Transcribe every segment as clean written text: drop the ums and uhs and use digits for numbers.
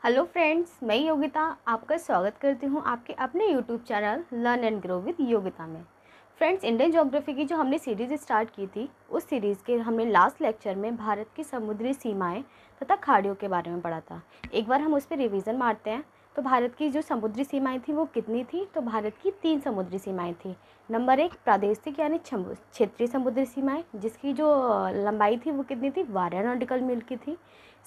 Hello friends, मैं योगिता आपका स्वागत करती हूँ आपके अपने YouTube channel learn and grow with Yogita में। फ्रेंड्स, इंडियन ज्योग्राफी की जो हमने सीरीज़ स्टार्ट की थी, उस सीरीज़ के हमने लास्ट लेक्चर में भारत की समुद्री सीमाएं तथा खाड़ियों के बारे में पढ़ा था। एक बार हम उस पर रिवीजन मारते हैं। तो भारत की जो समुद्री सीमाएं थी वो कितनी थी? तो भारत की 3 समुद्री सीमाएँ थी। नंबर 1 प्रादेशिक यानी क्षेत्रीय समुद्री सीमाएँ, जिसकी जो लंबाई थी वो कितनी थी? 12 नॉटिकल मील की थी।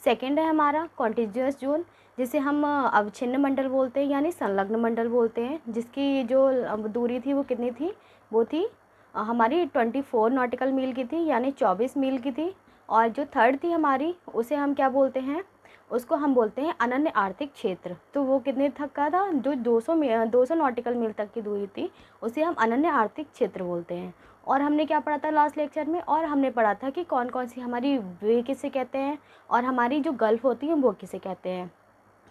सेकेंड है हमारा कॉन्टिग्यूअस जोन, जिसे हम अवच्छिन्न मंडल बोलते हैं यानी संलग्न मंडल बोलते हैं, जिसकी जो दूरी थी वो कितनी थी? वो थी हमारी 24 नॉटिकल मील की थी यानी 24 मील की थी। और जो थर्ड थी हमारी, उसे हम क्या बोलते हैं? उसको हम बोलते हैं अनन्य आर्थिक क्षेत्र। तो वो कितने तक का था? जो 200 नॉटिकल मील तक की दूरी थी, उसे हम अनन्य आर्थिक क्षेत्र बोलते हैं। और हमने क्या पढ़ा था लास्ट लेक्चर में? और हमने पढ़ा था कि कौन कौन सी हमारी वे किसे कहते हैं और हमारी जो गल्फ़ होती है वो किसे कहते हैं।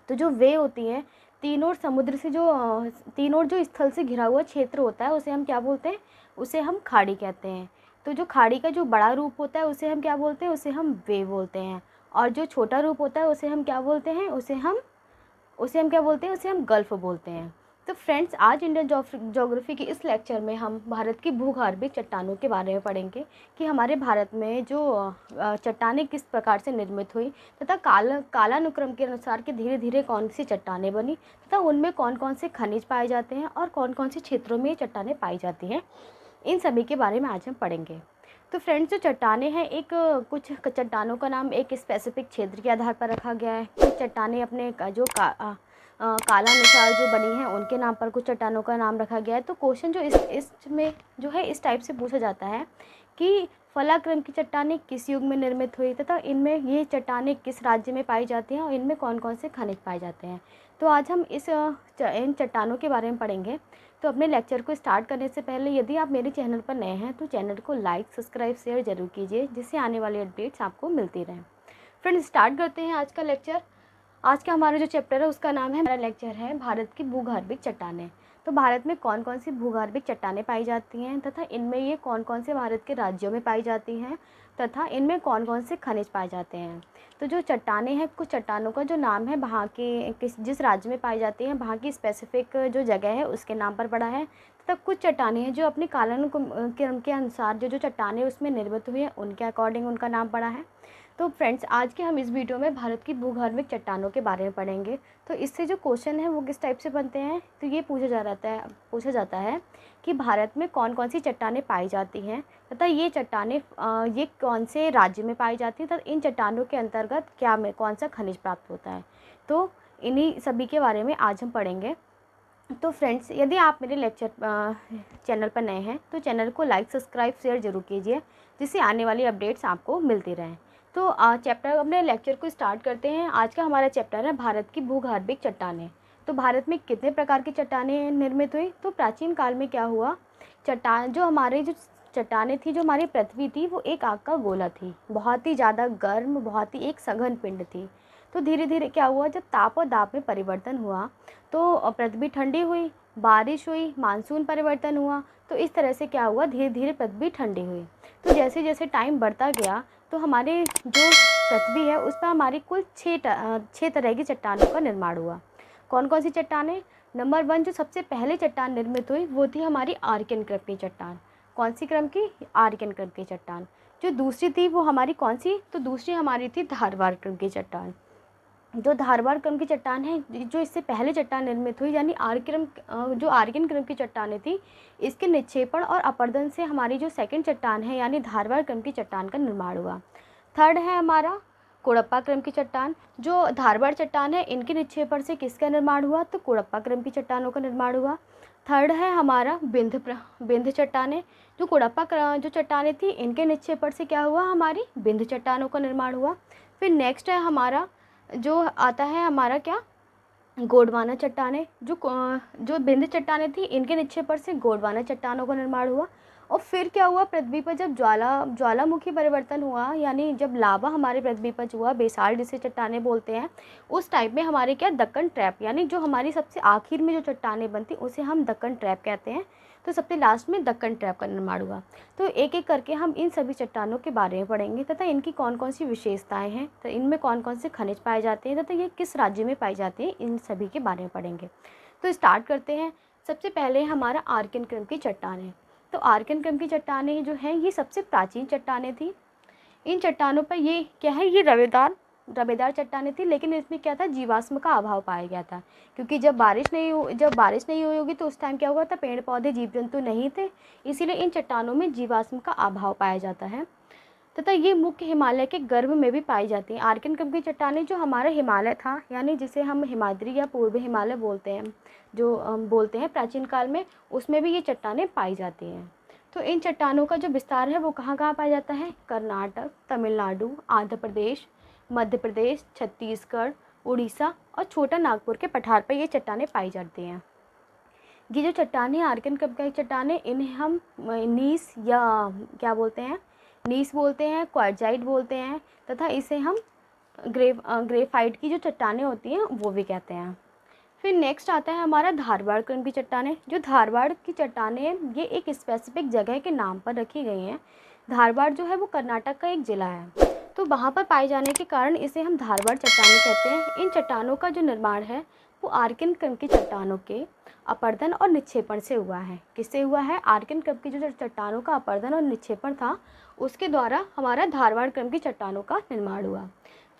तो जो वे होती हैं, तीन ओर समुद्र से जो तीन ओर जो स्थल से घिरा हुआ क्षेत्र होता है, उसे हम क्या बोलते हैं? उसे हम खाड़ी कहते हैं। तो जो खाड़ी का जो बड़ा रूप होता है उसे हम क्या बोलते हैं? उसे हम वे बोलते हैं। और जो छोटा रूप होता है उसे हम क्या बोलते हैं? उसे हम क्या बोलते हैं? उसे हम गल्फ़ बोलते हैं। तो फ्रेंड्स, आज इंडियन ज्योग्राफी की इस लेक्चर में हम भारत की भूगर्भीय चट्टानों के बारे में पढ़ेंगे कि हमारे भारत में जो चट्टानें किस प्रकार से निर्मित हुई, तथा कालानुक्रम के अनुसार कि धीरे धीरे कौन सी चट्टानें बनी, तथा उनमें कौन कौन से खनिज पाए जाते हैं और कौन कौन से क्षेत्रों में ये चट्टानें पाई जाती हैं। इन सभी के बारे में आज हम पढ़ेंगे। तो फ्रेंड्स, जो चट्टानें हैं, कुछ चट्टानों का नाम एक स्पेसिफिक क्षेत्र के आधार पर रखा गया है। कुछ चट्टानें अपने कालानुसार जो बनी हैं उनके नाम पर कुछ चट्टानों का नाम रखा गया है। तो क्वेश्चन जो इसमें जो है इस टाइप से पूछा जाता है कि फलाक्रम की चट्टानें किस युग में निर्मित हुई, तथा इनमें ये चट्टानें किस राज्य में पाई जाती हैं और इनमें कौन कौन से खनिज पाए जाते हैं। तो आज हम इन चट्टानों के बारे में पढ़ेंगे। तो अपने लेक्चर को स्टार्ट करने से पहले यदि आप मेरे चैनल पर नए हैं तो चैनल को लाइक, सब्सक्राइब, शेयर ज़रूर कीजिए, जिससे आने वाली अपडेट्स आपको मिलती रहें। फ्रेंड्स, स्टार्ट करते हैं आज का लेक्चर। आज का हमारा जो चैप्टर है उसका नाम है, हमारा लेक्चर है भारत की भूगर्भिक चट्टानें। तो भारत में कौन कौन सी भूगर्भिक चट्टानें पाई जाती हैं, तथा इनमें ये कौन कौन से भारत के राज्यों में पाई जाती हैं, तथा इनमें कौन कौन से खनिज पाए जाते हैं। तो जो चट्टानें हैं, कुछ चट्टानों का जो नाम है वहाँ के जिस राज्य में पाई जाती हैं वहाँ की स्पेसिफिक जो जगह है उसके नाम पर पड़ा है। तथा कुछ चट्टानें हैं जो अपने कालानुक्रम के अनुसार जो चट्टानें उसमें निर्मित हुई हैं उनके अकॉर्डिंग उनका नाम पड़ा है। तो फ्रेंड्स, आज के हम इस वीडियो में भारत की भूगर्भिक चट्टानों के बारे में पढ़ेंगे। तो इससे जो क्वेश्चन है वो किस टाइप से बनते हैं? तो ये पूछा जाता है कि भारत में कौन कौन सी चट्टानें पाई जाती हैं, तथा ये चट्टानें ये कौन से राज्य में पाई जाती हैं, तथा इन चट्टानों के अंतर्गत कौन सा खनिज प्राप्त होता है। तो इन्हीं सभी के बारे में आज हम पढ़ेंगे। तो फ्रेंड्स, यदि आप मेरे लेक्चर चैनल पर नए हैं तो चैनल को लाइक, सब्सक्राइब, शेयर ज़रूर कीजिए, जिससे आने वाली अपडेट्स आपको मिलती रहें। तो अपने लेक्चर को स्टार्ट करते हैं। आज का हमारा चैप्टर है भारत की भूगर्भिक चट्टानें। तो भारत में कितने प्रकार की चट्टानें निर्मित हुई? तो प्राचीन काल में क्या हुआ, जो चट्टानें थी, जो हमारी पृथ्वी थी, वो एक आग का गोला थी, बहुत ही ज़्यादा गर्म, बहुत ही एक सघन पिंड थी। तो धीरे धीरे क्या हुआ, जब ताप और दाब में परिवर्तन हुआ तो पृथ्वी ठंडी हुई, बारिश हुई, मानसून परिवर्तन हुआ। तो इस तरह से क्या हुआ, धीरे धीरे पृथ्वी ठंडी हुई। तो जैसे जैसे टाइम बढ़ता गया तो हमारे जो पृथ्वी है उस पर हमारी कुल 6 तरह की चट्टानों का निर्माण हुआ। कौन कौन सी चट्टानें? नंबर 1 जो सबसे पहले चट्टान निर्मित हुई वो थी हमारी आर्कियन क्रम की चट्टान। कौन सी क्रम की? आर्कियन क्रम की चट्टान। जो दूसरी थी वो हमारी कौन सी? तो दूसरी हमारी थी धारवाड़ क्रम की चट्टान। जो धारवाड़ क्रम की चट्टान है, जो इससे पहले चट्टान निर्मित हुई, यानी जो आर्कियन क्रम की चट्टानें थी, इसके निक्षेपण और अपरदन से हमारी जो सेकंड चट्टान है यानी धारवाड़ क्रम की चट्टान का निर्माण हुआ। थर्ड है हमारा कोडप्पा क्रम की चट्टान। जो धारवाड़ चट्टान है, इनके निक्षेपण से किसका निर्माण हुआ? तो कोडप्पा क्रम की चट्टानों का निर्माण हुआ। थर्ड है हमारा विंध्य चट्टानें। जो चट्टानें थी, इनके निक्षेपण से क्या हुआ? हमारी विंध्य चट्टानों का निर्माण हुआ। फिर नेक्स्ट है हमारा जो आता है हमारा क्या, गोंडवाना चट्टानें। जो विंध्य चट्टानें थी, इनके निक्षेपण से गोंडवाना चट्टानों का निर्माण हुआ। और फिर क्या हुआ, पृथ्वी पर जब ज्वालामुखी परिवर्तन हुआ, यानी जब लावा हमारे पृथ्वी पर हुआ, बेसाल्ट जिसे चट्टानें बोलते हैं, उस टाइप में हमारे क्या, दक्कन ट्रैप, यानी जो हमारी सबसे आखिर में जो चट्टानें बनती उसे हम दक्कन ट्रैप कहते हैं, तो सबसे लास्ट में दक्कन ट्रैप का निर्माण हुआ। तो एक एक करके हम इन सभी चट्टानों के बारे में पढ़ेंगे तथा इनकी कौन कौन सी विशेषताएं हैं, तो इनमें कौन कौन से खनिज पाए जाते हैं तथा ये किस राज्य में पाई जाती हैं, इन सभी के बारे में पढ़ेंगे। तो स्टार्ट करते हैं। सबसे पहले हमारा आर्कियन क्रम की चट्टानें। तो आर्कियन क्रम की चट्टानें जो हैं ये सबसे प्राचीन चट्टानें थी। इन चट्टानों पर ये क्या है, ये रवेदार चट्टानें थी, लेकिन इसमें क्या था, जीवाश्म का अभाव पाया गया था, क्योंकि जब बारिश नहीं हुई होगी तो उस टाइम क्या हुआ था, पेड़ पौधे जीव जंतु नहीं थे, इसीलिए इन चट्टानों में जीवाश्म का अभाव पाया जाता है तथा ये मुख्य हिमालय के गर्भ में भी पाई जाती हैं। आर्कियन क्रम की चट्टानें जो हमारा हिमालय था, यानी जिसे हम हिमाद्री या पूर्वी हिमालय बोलते हैं, जो बोलते हैं प्राचीन काल में, उसमें भी ये चट्टानें पाई जाती हैं। तो इन चट्टानों का जो विस्तार है वो कहाँ कहाँ पाया जाता है, कर्नाटक, तमिलनाडु, आंध्र प्रदेश, मध्य प्रदेश, छत्तीसगढ़, उड़ीसा और छोटा नागपुर के पठार पर ये चट्टानें पाई जाती हैं। ये जो चट्टानें आर्कियन क्रम की चट्टानें, इन्हें हम नीस या क्या बोलते हैं, नीस बोलते हैं, क्वार्जाइट बोलते हैं तथा इसे हम ग्रेफाइट की जो चट्टानें होती हैं वो भी कहते हैं। फिर नेक्स्ट आता है हमारा धारवाड़ क्रम की चट्टानें। जो धारवाड़ की चट्टानें ये एक स्पेसिफिक जगह के नाम पर रखी गई हैं। धारवाड़ जो है वो कर्नाटक का एक ज़िला है, तो वहाँ पर पाए जाने के कारण इसे हम धारवाड़ चट्टानें कहते हैं। इन चट्टानों का जो निर्माण है वो आर्कियन क्रम की चट्टानों के अपरदन और निक्षेपण से हुआ है। किससे हुआ है, आर्कियन क्रम की जो चट्टानों का अपरदन और निक्षेपण था उसके द्वारा हमारा धारवाड़ क्रम की चट्टानों का निर्माण हुआ।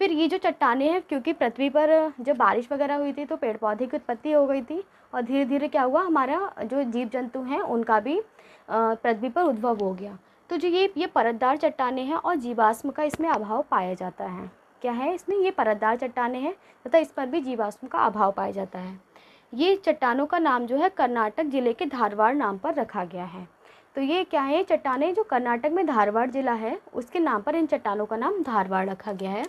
फिर ये जो चट्टानें हैं, क्योंकि पृथ्वी पर जब बारिश वगैरह हुई थी तो पेड़ पौधे की उत्पत्ति हो गई थी और धीरे धीरे क्या हुआ, हमारा जो जीव जंतु हैं उनका भी पृथ्वी पर उद्भव हो गया। तो जो ये परतदार चट्टानें हैं और जीवाश्म का इसमें अभाव पाया जाता है। क्या है इसमें, ये परतदार चट्टानें हैं तथा इस पर भी जीवाश्म का अभाव पाया जाता है। ये चट्टानों का नाम जो है कर्नाटक ज़िले के धारवाड़ नाम पर रखा गया है। तो ये क्या है, चट्टानें जो कर्नाटक में धारवाड़ ज़िला है उसके नाम पर इन चट्टानों का नाम धारवाड़ रखा गया है।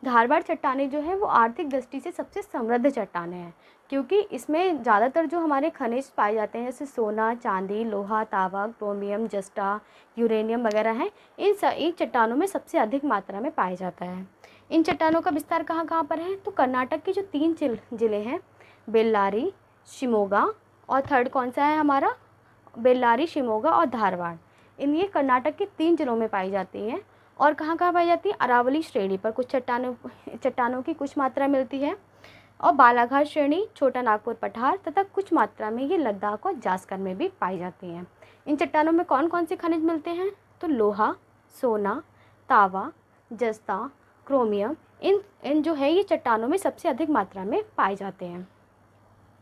धारवाड़ चट्टानें जो है वो आर्थिक दृष्टि से सबसे समृद्ध चट्टानें हैं, क्योंकि इसमें ज़्यादातर जो हमारे खनिज पाए जाते हैं जैसे सोना, चांदी, लोहा, तांबा, क्रोमियम, जस्टा, यूरेनियम वगैरह हैं, इन चट्टानों में सबसे अधिक मात्रा में पाया जाता है। इन चट्टानों का विस्तार कहाँ कहाँ पर है, तो कर्नाटक के जो 3 ज़िले हैं, बेल्लारी, शिमोगा और थर्ड कौन सा है हमारा, बेल्लारी, शिमोगा और धारवाड़, ये कर्नाटक के 3 जिलों में पाई जाती हैं। और कहाँ कहाँ पाई जाती है, अरावली श्रेणी पर कुछ चट्टानों की कुछ मात्रा मिलती है और बालाघाट श्रेणी, छोटा नागपुर पठार तथा कुछ मात्रा में ये लद्दाख और जास्कर में भी पाई जाती हैं। इन चट्टानों में कौन कौन से खनिज मिलते हैं, तो लोहा, सोना, तांबा, जस्ता, क्रोमियम, इन जो है ये चट्टानों में सबसे अधिक मात्रा में पाए जाते हैं।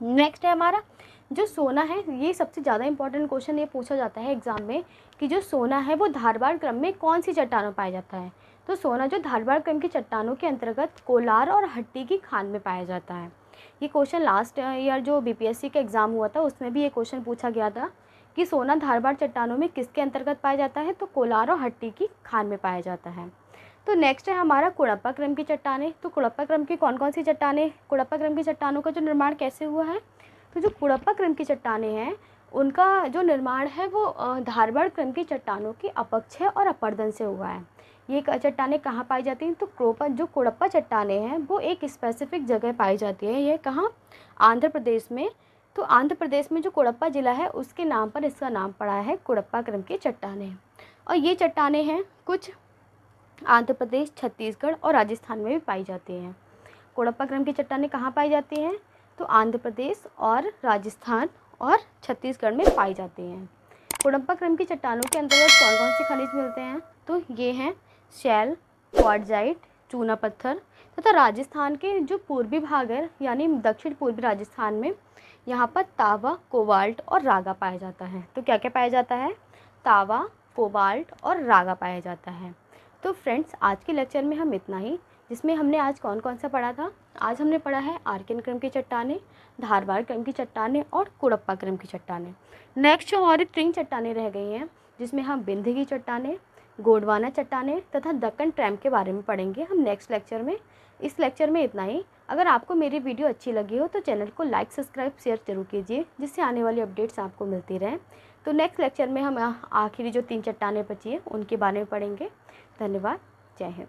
नेक्स्ट है हमारा जो सोना है, ये सबसे ज़्यादा इंपॉर्टेंट क्वेश्चन ये पूछा जाता है एग्ज़ाम में कि जो सोना है वो धारवाड़ क्रम में कौन सी चट्टानों पाया जाता है। तो सोना जो धारवाड़ क्रम की चट्टानों के अंतर्गत कोलार और हट्टी की खान में पाया जाता है। ये क्वेश्चन लास्ट ईयर जो बीपीएससी का एग्ज़ाम हुआ था उसमें भी ये क्वेश्चन पूछा गया था कि सोना धारवाड़ चट्टानों में किसके अंतर्गत पाया जाता है, तो कोलार और हट्टी की खान में पाया जाता है। तो नेक्स्ट है हमारा कुड़प्पा क्रम की चट्टानें। तो कुड़प्पा क्रम की कौन कौन सी चट्टानें, कुड़प्पा क्रम की चट्टानों का जो निर्माण कैसे हुआ है, तो जो कुड़प्पा क्रम की चट्टानें हैं उनका जो निर्माण है वो धारवाड़ क्रम की चट्टानों की अपक्षय और अपरदन से हुआ है। ये चट्टानें कहाँ पाई जाती हैं, तो जो कुड़प्पा चट्टानें हैं वो एक स्पेसिफिक जगह पाई जाती है। ये कहाँ, आंध्र प्रदेश में। तो आंध्र प्रदेश में जो कुड़प्पा ज़िला है उसके नाम पर इसका नाम पड़ा है कुड़प्पा क्रम की चट्टानें। और ये चट्टानें हैं कुछ आंध्र प्रदेश, छत्तीसगढ़ और राजस्थान में भी पाई जाती हैं। कुड़प्पा क्रम की चट्टानें कहाँ पाई जाती हैं, तो आंध्र प्रदेश और राजस्थान और छत्तीसगढ़ में पाई जाती हैं। कुड़प्पा क्रम की चट्टानों के अंतर्गत कौन कौन से खनिज मिलते हैं, तो ये हैं शैल, क्वार्टजाइट, चूना पत्थर तथा राजस्थान के जो पूर्वी भाग है यानी दक्षिण पूर्वी राजस्थान में यहाँ पर तांबा, कोबाल्ट और रागा पाया जाता है। तो क्या क्या पाया जाता है, तांबा, कोबाल्ट और रागा पाया जाता है। तो फ्रेंड्स आज के लेक्चर में हम इतना ही, जिसमें हमने आज कौन कौन सा पढ़ा था। आज हमने पढ़ा है आर्कियन क्रम की चट्टानें, धारवाड़ क्रम की चट्टानें और कुड़प्पा क्रम की चट्टानें। नेक्स्ट जो हमारी 3 चट्टानें रह गई हैं जिसमें हम बिंद की चट्टानें, गोंडवाना चट्टानें तथा दक्कन ट्रैम्प के बारे में पढ़ेंगे हम नेक्स्ट लेक्चर में। इस लेक्चर में इतना ही। अगर आपको मेरी वीडियो अच्छी लगी हो तो चैनल को लाइक, सब्सक्राइब, शेयर जरूर कीजिए, जिससे आने वाली अपडेट्स आपको मिलती रहें। तो नेक्स्ट लेक्चर में हम आखिरी जो 3 चट्टानें बची हैं उनके बारे में पढ़ेंगे। धन्यवाद। जय हिंद।